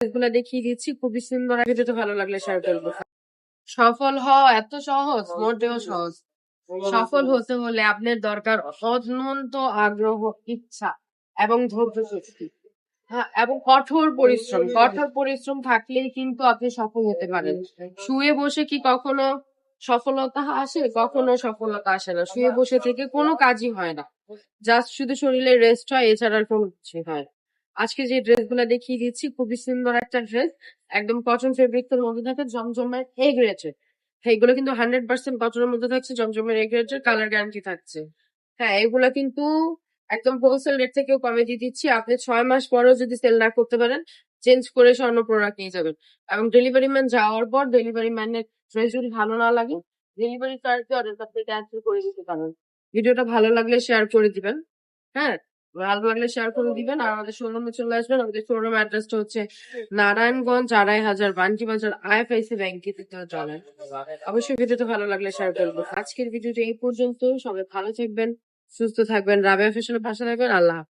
এগুলা দেখিয়ে দিচ্ছি, খুবই সুন্দর। ভিডিওটা ভালো লাগলে শেয়ার করবো। সফল হওয়া এত সহজ? মোটেও সহজ। সফল হতে হলে আপনার দরকার অনন্ত আগ্রহ, ইচ্ছা এবং ধৈর্য শক্তি। হ্যাঁ, এবং কঠোর পরিশ্রম। কঠোর পরিশ্রম থাকলেই কিন্তু আপনি সফল হতে পারেন। শুয়ে বসে কি কখনো সফলতা আসে? কখনো সফলতা আসে না। শুয়ে বসে থেকে কোনো কাজই হয় না। জাস্ট শুধু শরীরে রেস্ট হয়, এছাড়া আর কোনো কিছুই হয় না। আজকে যে ড্রেসগুলো দেখিয়ে দিচ্ছি, খুবই সুন্দর একটা ড্রেস। একদম কটন ফেব্রিক্সের মধ্যে থাকে, জমজমের এ গ্রেডের। হ্যাঁ, এগুলো কিন্তু 100% কটনের মধ্যে থাকছে, জমজমের এ গ্রেডের, কালার গ্যারান্টি থাকছে। হ্যাঁ, এগুলা কিন্তু একদম হোলসেল রেট থেকেও কমে দিয়ে দিচ্ছি। আপনি 6 মাস পরেও যদি সেল না করতে পারেন, চেঞ্জ করে স্বর্ণ প্রোডাক্ট নিয়ে যাবেন। এবং ডেলিভারি ম্যান যাওয়ার পর ডেলিভারি ম্যানের ড্রেস যদি ভালো না লাগে, ডেলিভারি চার্জে অর্ডার আপনি ক্যান্সেল করে দিতে পারেন। ভিডিওটা ভালো লাগলে শেয়ার করে দিবেন। হ্যাঁ, ভালো লাগলে শেয়ার করে দিবেন। আর আমাদের শোরুমে চলে আসবেন। আমাদের শোরুম অ্যাড্রেসটা হচ্ছে নারায়ণগঞ্জ 2.5 বান্টি বাজার, IFIC ব্যাংকের চলে। অবশ্যই ভিডিওটা ভালো লাগলে শেয়ার করবো। আজকের ভিডিওটা এই পর্যন্ত। সবাই ভালো থাকবেন, সুস্থ থাকবেন, রাবেয়া ফ্যাশনের পাশে থাকবেন। আল্লাহ হাফেজ।